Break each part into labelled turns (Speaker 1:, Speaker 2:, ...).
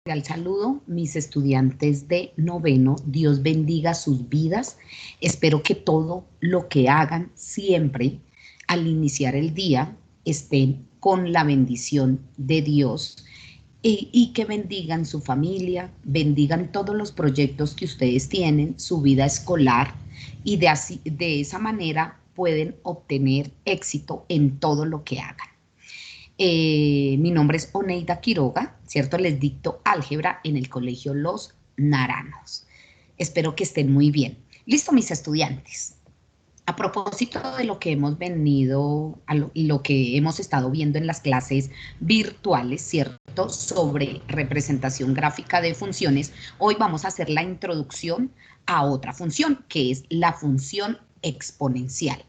Speaker 1: Al saludo, mis estudiantes de noveno, Dios bendiga sus vidas. Espero que todo lo que hagan siempre al iniciar el día estén con la bendición de Dios y que bendigan su familia, bendigan todos los proyectos que ustedes tienen, su vida escolar y de esa manera pueden obtener éxito en todo lo que hagan. Mi nombre es Oneida Quiroga, ¿cierto? Les dicto álgebra en el Colegio Los Naranjos. Espero que estén muy bien. Listo, mis estudiantes. A propósito de lo que hemos venido, lo que hemos estado viendo en las clases virtuales, ¿cierto? Sobre representación gráfica de funciones, hoy vamos a hacer la introducción a otra función, que es la función exponencial.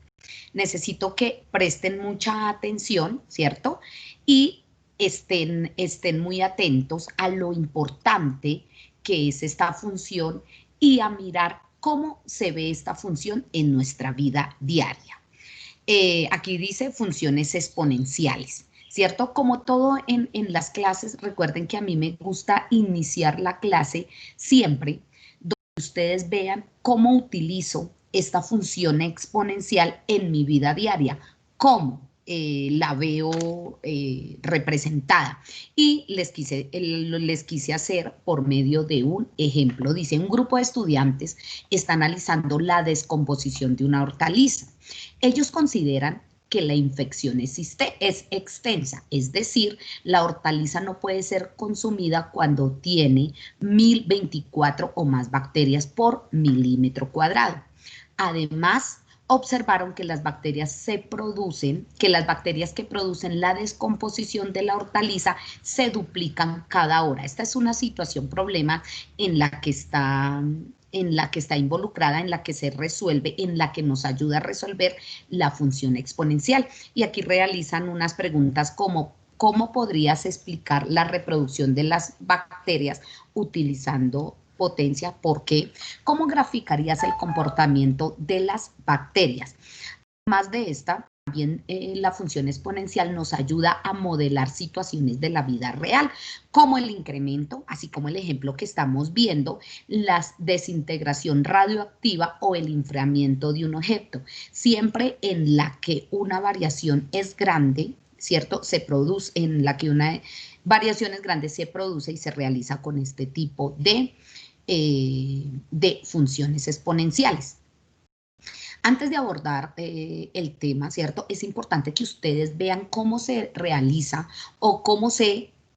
Speaker 1: Necesito que presten mucha atención, ¿cierto? Y estén muy atentos a lo importante que es esta función y a mirar cómo se ve esta función en nuestra vida diaria. Aquí dice funciones exponenciales, ¿cierto? Como todo en las clases, recuerden que a mí me gusta iniciar la clase siempre donde ustedes vean cómo utilizo esta función exponencial en mi vida diaria, cómo la veo representada. Y les quise hacer por medio de un ejemplo. Dice, un grupo de estudiantes está analizando la descomposición de una hortaliza. Ellos consideran que la infección es extensa, es decir, la hortaliza no puede ser consumida cuando tiene 1024 o más bacterias por milímetro cuadrado. Además, observaron que las bacterias que producen la descomposición de la hortaliza se duplican cada hora. Esta es una situación, problema en la que está involucrada, en la que se resuelve, en la que nos ayuda a resolver la función exponencial. Y aquí realizan unas preguntas como ¿cómo podrías explicar la reproducción de las bacterias utilizando potencia? ¿Por qué? ¿Cómo graficarías el comportamiento de las bacterias? Además de esta, también la función exponencial nos ayuda a modelar situaciones de la vida real, como el incremento, así como el ejemplo que estamos viendo, la desintegración radioactiva o el enfriamiento de un objeto. Siempre en la que una variación es grande, ¿cierto? En la que una variación es grande, se produce y se realiza con este tipo de funciones exponenciales. Antes de abordar el tema, ¿cierto? Es importante que ustedes vean cómo se realiza o cómo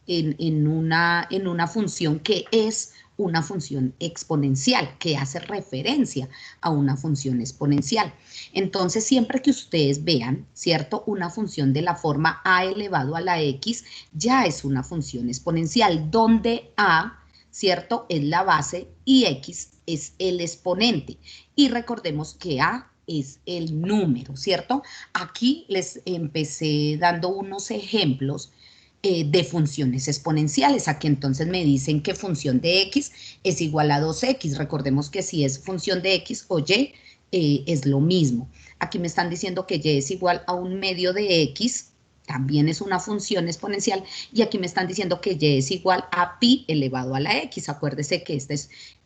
Speaker 1: en una función que es una función exponencial, que hace referencia a una función exponencial. Entonces, siempre que ustedes vean, ¿cierto? Una función de la forma a elevado a la x, ya es una función exponencial, donde a, ¿cierto? Es la base y x es el exponente. Y recordemos que a es el número, ¿cierto? Aquí les empecé dando unos ejemplos de funciones exponenciales. Aquí entonces me dicen que función de x es igual a 2x. Recordemos que si es función de x o y, es lo mismo. Aquí me están diciendo que y es igual a un medio de x, también es una función exponencial, y aquí me están diciendo que y es igual a pi elevado a la x. Acuérdese que esta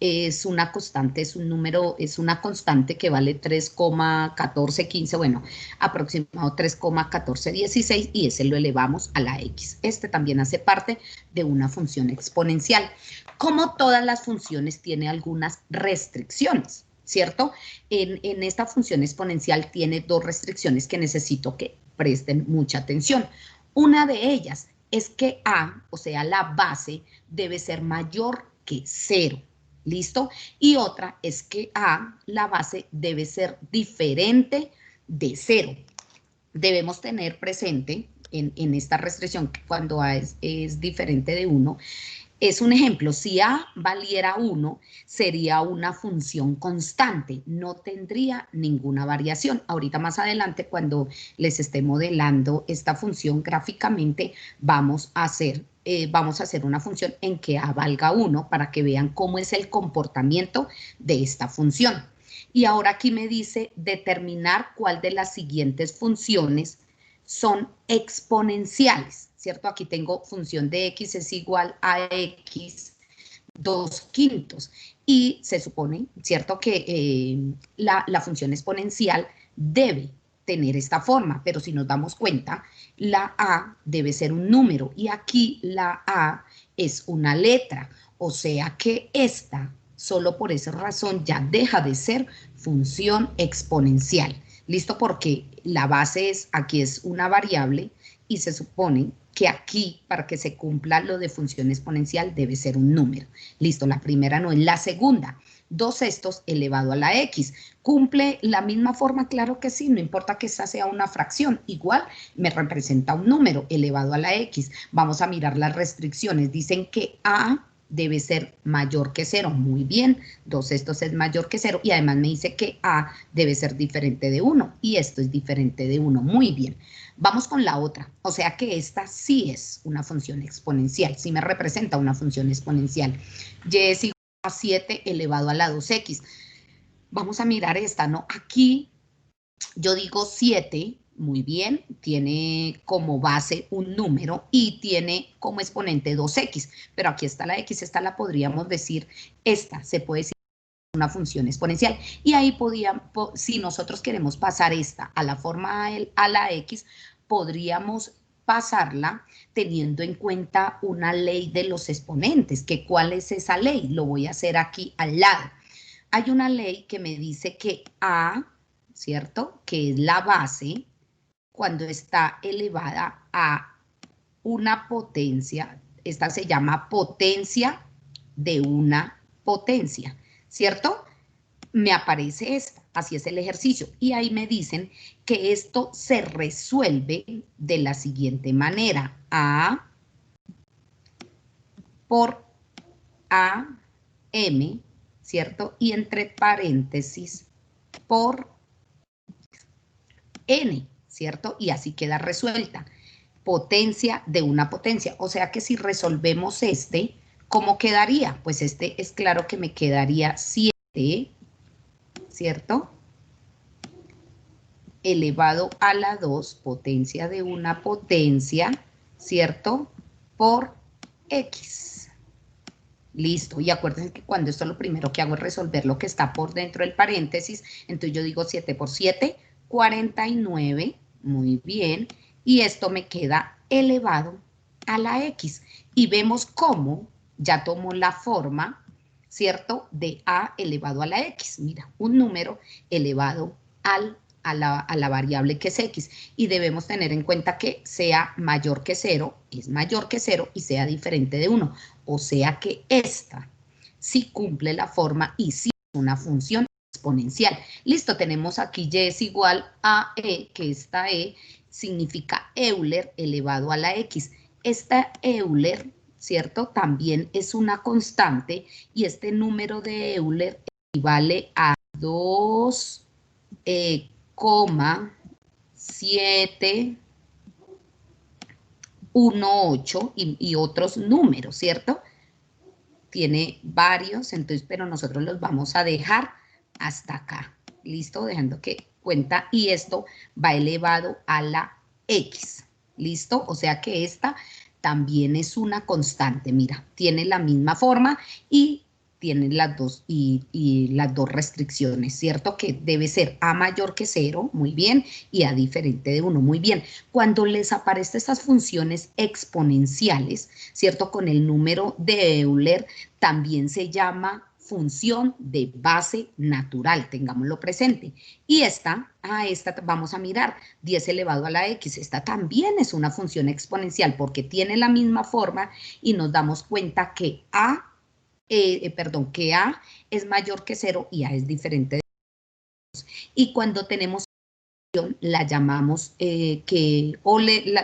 Speaker 1: es una constante, es un número, es una constante que vale 3,1415, bueno, aproximado 3,1416, y ese lo elevamos a la x. Este también hace parte de una función exponencial. Como todas las funciones, tiene algunas restricciones, ¿cierto? En esta función exponencial tiene dos restricciones que necesito que presten mucha atención. Una de ellas es que a, o sea, la base, debe ser mayor que 0. ¿Listo? Y otra es que a, la base, debe ser diferente de 0. Debemos tener presente en esta restricción que cuando a es diferente de 1, es un ejemplo, si a valiera 1, sería una función constante, no tendría ninguna variación. Ahorita más adelante, cuando les esté modelando esta función gráficamente, vamos a hacer una función en que a valga 1 para que vean cómo es el comportamiento de esta función. Y ahora aquí me dice determinar cuál de las siguientes funciones son exponenciales, ¿cierto? Aquí tengo función de x es igual a x 2/5. Y se supone, ¿cierto?, que la función exponencial debe tener esta forma, pero si nos damos cuenta, la a debe ser un número y aquí la a es una letra, o sea que esta, solo por esa razón, ya deja de ser función exponencial. ¿Listo? Porque la base es, aquí es una variable y se supone que aquí, para que se cumpla lo de función exponencial, debe ser un número. Listo, la primera no es. La segunda, 2/6 elevado a la x. ¿Cumple la misma forma? Claro que sí, no importa que esta sea una fracción. Igual me representa un número elevado a la x. Vamos a mirar las restricciones. Dicen que a debe ser mayor que 0. Muy bien, 2/6 es mayor que 0 y además me dice que a debe ser diferente de 1 y esto es diferente de 1. Muy bien. Vamos con la otra, o sea que esta sí es una función exponencial, sí me representa una función exponencial. Y es igual a 7 elevado a la 2x. Vamos a mirar esta, ¿no? Aquí yo digo 7, muy bien, tiene como base un número y tiene como exponente 2x, pero aquí está la x, esta la podríamos decir, esta se puede decir una función exponencial. Y ahí si nosotros queremos pasar esta a la forma a la x, podríamos pasarla teniendo en cuenta una ley de los exponentes. ¿Que cuál es esa ley? Lo voy a hacer aquí al lado. Hay una ley que me dice que a, ¿cierto?, que es la base, cuando está elevada a una potencia, esta se llama potencia de una potencia, ¿cierto? Me aparece esta, así es el ejercicio. Y ahí me dicen que esto se resuelve de la siguiente manera. A por AM, ¿cierto? Y entre paréntesis por N, ¿cierto? Y así queda resuelta. Potencia de una potencia. O sea que si resolvemos este, ¿cómo quedaría? Pues este es claro que me quedaría 7, ¿cierto?, elevado a la 2, potencia de una potencia, ¿cierto?, por x. Listo, y acuérdense que cuando esto lo primero que hago es resolver lo que está por dentro del paréntesis, entonces yo digo 7 por 7, 49, muy bien, y esto me queda elevado a la x. Y vemos cómo ya tomó la forma, ¿cierto?, de a elevado a la x. Mira, un número elevado a la variable que es x, y debemos tener en cuenta que sea mayor que 0, es mayor que 0 y sea diferente de 1, o sea que esta sí cumple la forma y sí es una función exponencial. Listo, tenemos aquí y es igual a e, que esta e significa Euler elevado a la x. Esta Euler, ¿cierto?, también es una constante y este número de Euler equivale a 2, 718 y otros números, ¿cierto? Tiene varios, entonces, pero nosotros los vamos a dejar hasta acá. ¿Listo? Dejando que cuenta y esto va elevado a la x. ¿Listo? O sea que esta también es una constante. Mira, tiene la misma forma y tiene las dos y las dos restricciones, ¿cierto? Que debe ser a mayor que 0, muy bien, y a diferente de 1, muy bien. Cuando les aparecen estas funciones exponenciales, ¿cierto? Con el número de Euler, también se llama función de base natural, tengámoslo presente. Y esta vamos a mirar, 10 elevado a la x, esta también es una función exponencial porque tiene la misma forma y nos damos cuenta que a es mayor que 0 y a es diferente de 2. Y cuando tenemos la llamamos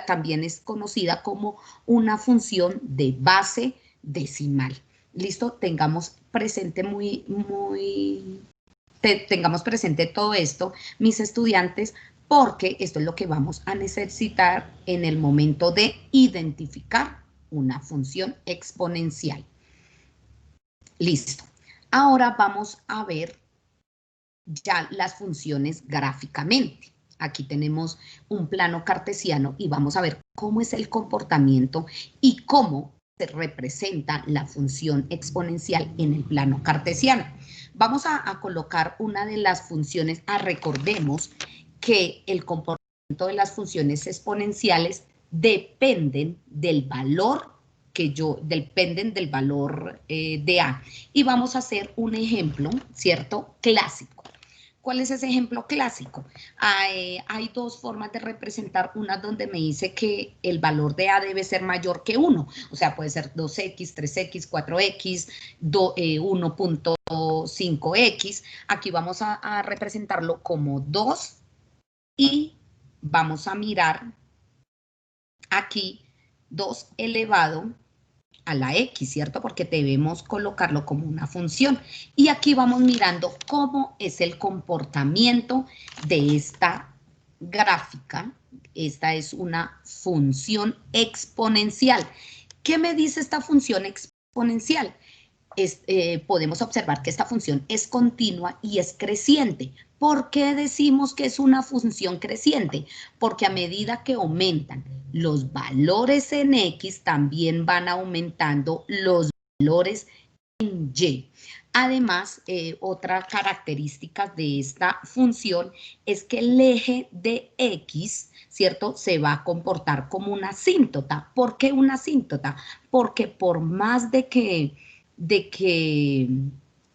Speaker 1: también es conocida como una función de base decimal. ¿Listo? Tengamos presente tengamos presente todo esto, mis estudiantes, porque esto es lo que vamos a necesitar en el momento de identificar una función exponencial. Listo. Ahora vamos a ver ya las funciones gráficamente. Aquí tenemos un plano cartesiano y vamos a ver cómo es el comportamiento y cómo se representa la función exponencial en el plano cartesiano. Vamos a colocar una de las funciones. Recordemos que el comportamiento de las funciones exponenciales dependen del valor de A. Y vamos a hacer un ejemplo, ¿cierto? Clásico. ¿Cuál es ese ejemplo clásico? Hay dos formas de representar, una donde me dice que el valor de A debe ser mayor que 1, o sea, puede ser 2x, 3x, 4x, 1.5x. Aquí vamos a representarlo como 2 y vamos a mirar aquí 2 elevado a la x, ¿cierto? Porque debemos colocarlo como una función. Y aquí vamos mirando cómo es el comportamiento de esta gráfica. Esta es una función exponencial. ¿Qué me dice esta función exponencial? Podemos observar que esta función es continua y es creciente. ¿Por qué decimos que es una función creciente? Porque a medida que aumentan los valores en X, también van aumentando los valores en Y. Además, otra característica de esta función es que el eje de X, ¿cierto?, se va a comportar como una asíntota. ¿Por qué una asíntota? Porque por más de que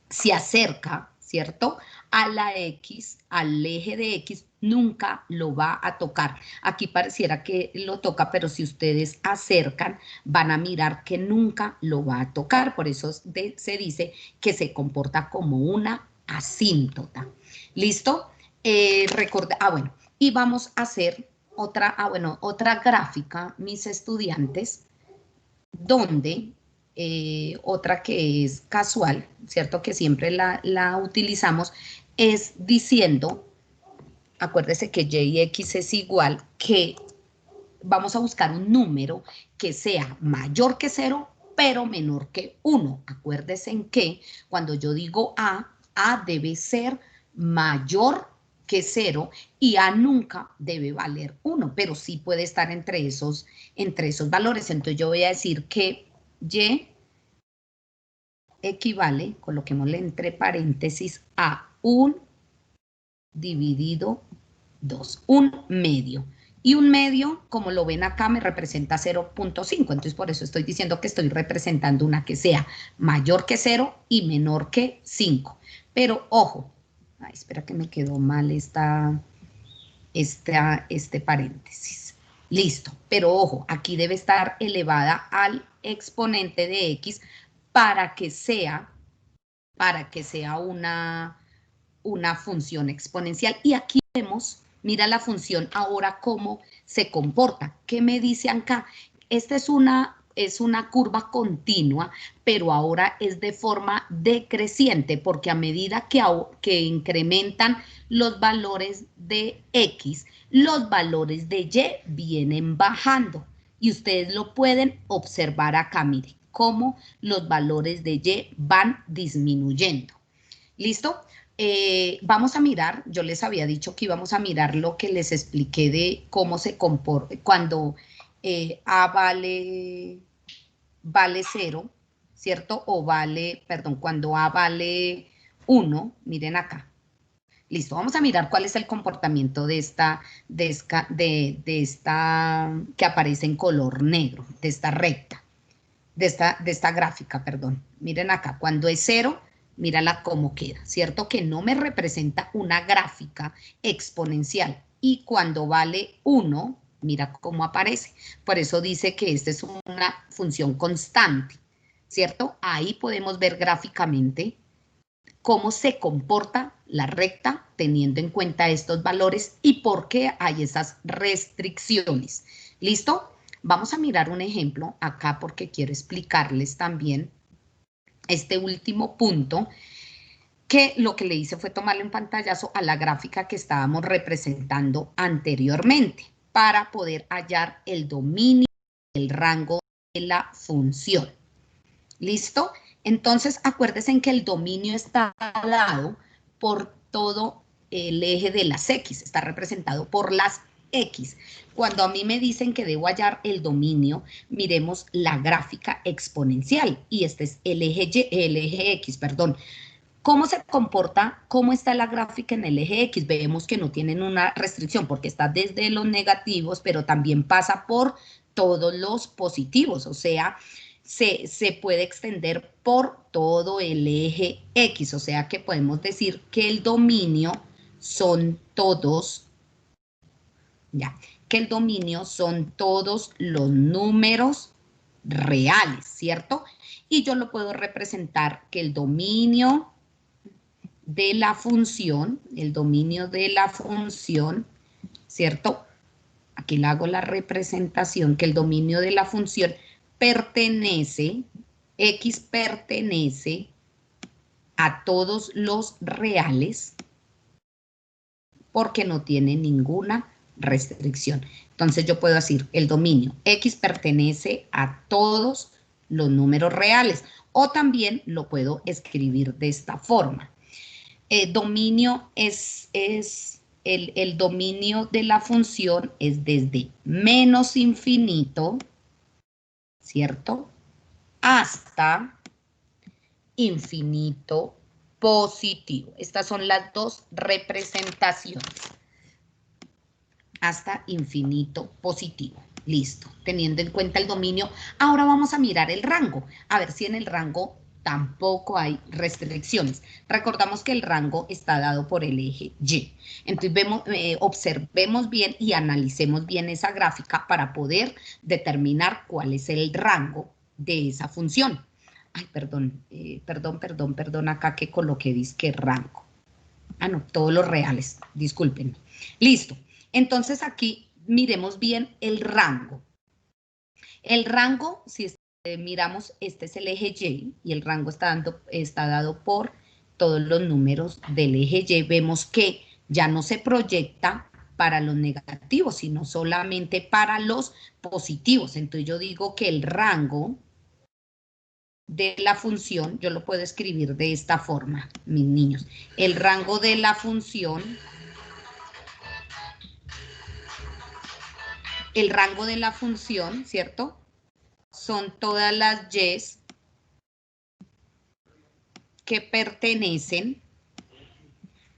Speaker 1: se acerca, ¿cierto?, a la X, al eje de X, nunca lo va a tocar. Aquí pareciera que lo toca, pero si ustedes acercan, van a mirar que nunca lo va a tocar. Por eso se dice que se comporta como una asíntota. ¿Listo? Bueno, y vamos a hacer otra gráfica, mis estudiantes, donde otra que es casual, ¿cierto? Que siempre la utilizamos, es diciendo, acuérdese que y y x es igual, que vamos a buscar un número que sea mayor que 0, pero menor que 1. Acuérdense en que cuando yo digo A debe ser mayor que 0 y A nunca debe valer 1, pero sí puede estar entre esos valores. Entonces yo voy a decir que Y equivale, coloquémosle entre paréntesis, a 1 dividido 2, un medio. Y un medio, como lo ven acá, me representa 0.5. Entonces, por eso estoy diciendo que estoy representando una que sea mayor que 0 y menor que 5. Pero, ojo, espera que me quedó mal este paréntesis. Listo, pero ojo, aquí debe estar elevada al exponente de x para que sea una función exponencial. Y aquí vemos, mira la función ahora cómo se comporta. ¿Qué me dice acá? Esta es una curva continua, pero ahora es de forma decreciente, porque a medida que incrementan los valores de X, los valores de Y vienen bajando. Y ustedes lo pueden observar acá, miren, cómo los valores de Y van disminuyendo. ¿Listo? Vamos a mirar, yo les había dicho que íbamos a mirar lo que les expliqué de cómo se comporta cuando A vale 0, ¿cierto? Cuando A vale 1, miren acá. Listo, vamos a mirar cuál es el comportamiento de esta que aparece en color negro, de esta recta, de esta gráfica, perdón. Miren acá, cuando es 0, mírala cómo queda, ¿cierto? Que no me representa una gráfica exponencial. Y cuando vale 1, mira cómo aparece. Por eso dice que esta es una función constante, ¿cierto? Ahí podemos ver gráficamente cómo se comporta la recta teniendo en cuenta estos valores y por qué hay esas restricciones. ¿Listo? Vamos a mirar un ejemplo acá porque quiero explicarles también este último punto, que lo que le hice fue tomarle un pantallazo a la gráfica que estábamos representando anteriormente para poder hallar el dominio del rango de la función. ¿Listo? Entonces, acuérdense que el dominio está dado por todo el eje de las X, está representado por las X. Cuando a mí me dicen que debo hallar el dominio, miremos la gráfica exponencial, y este es el eje X, perdón. ¿Cómo se comporta? ¿Cómo está la gráfica en el eje X? Vemos que no tienen una restricción porque está desde los negativos, pero también pasa por todos los positivos, o sea, se puede extender por todo el eje X, o sea que podemos decir que el dominio son todos, ya, que el dominio son todos los números reales, ¿cierto? Y yo lo puedo representar que el dominio de la función, ¿cierto? Aquí le hago la representación, que el dominio de la función pertenece, X pertenece a todos los reales porque no tiene ninguna restricción. Entonces yo puedo decir, el dominio X pertenece a todos los números reales, o también lo puedo escribir de esta forma. Dominio el dominio de la función es desde menos infinito, ¿cierto? Hasta infinito positivo. Estas son las dos representaciones. Hasta infinito positivo. Listo. Teniendo en cuenta el dominio, ahora vamos a mirar el rango. A ver si en el rango tampoco hay restricciones. Recordamos que el rango está dado por el eje Y. Entonces observemos bien y analicemos bien esa gráfica para poder determinar cuál es el rango de esa función. Ay, perdón, acá que coloqué disque rango. Ah, no, todos los reales, discúlpenme. Listo. Entonces aquí miremos bien el rango. El rango, si miramos, este es el eje Y el rango está dado por todos los números del eje Y. Vemos que ya no se proyecta para los negativos, sino solamente para los positivos. Entonces yo digo que el rango de la función, yo lo puedo escribir de esta forma, mis niños. El rango de la función, ¿cierto? Son todas las Y's que pertenecen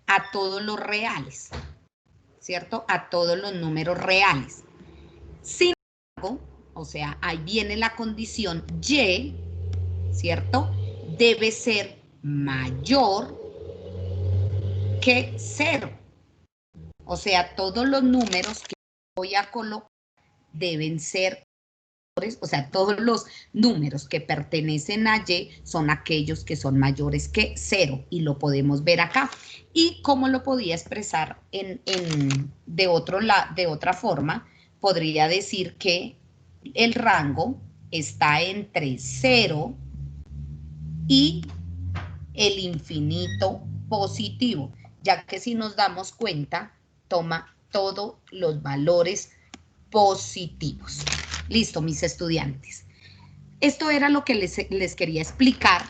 Speaker 1: a todos los reales, ¿cierto? A todos los números reales. Sin embargo, o sea, ahí viene la condición Y, ¿cierto? Debe ser mayor que 0. O sea, todos los números que voy a colocar deben ser, o sea, todos los números que pertenecen a Y son aquellos que son mayores que 0, y lo podemos ver acá. ¿Y cómo lo podía expresar de otra forma? Podría decir que el rango está entre 0 y el infinito positivo, ya que si nos damos cuenta, toma todos los valores positivos. Listo, mis estudiantes. Esto era lo que les quería explicar.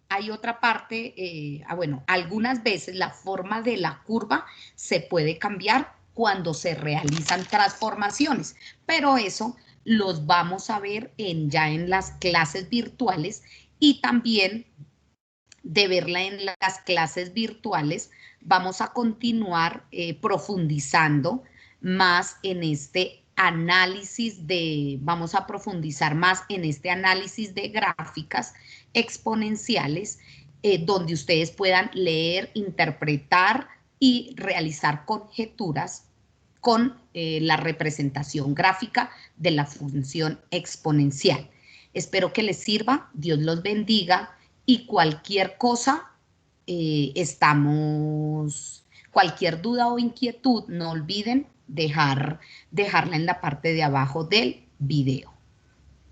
Speaker 1: Hay otra parte, bueno, algunas veces la forma de la curva se puede cambiar cuando se realizan transformaciones, pero eso los vamos a ver ya en las clases virtuales, y también de verla en las clases virtuales vamos a continuar profundizando más en este análisis vamos a profundizar más en este análisis de gráficas exponenciales, donde ustedes puedan leer, interpretar y realizar conjeturas con la representación gráfica de la función exponencial. Espero que les sirva, Dios los bendiga, y cualquier cosa, cualquier duda o inquietud, no olviden dejarla en la parte de abajo del video.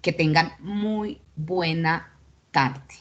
Speaker 1: Que tengan muy buena tarde.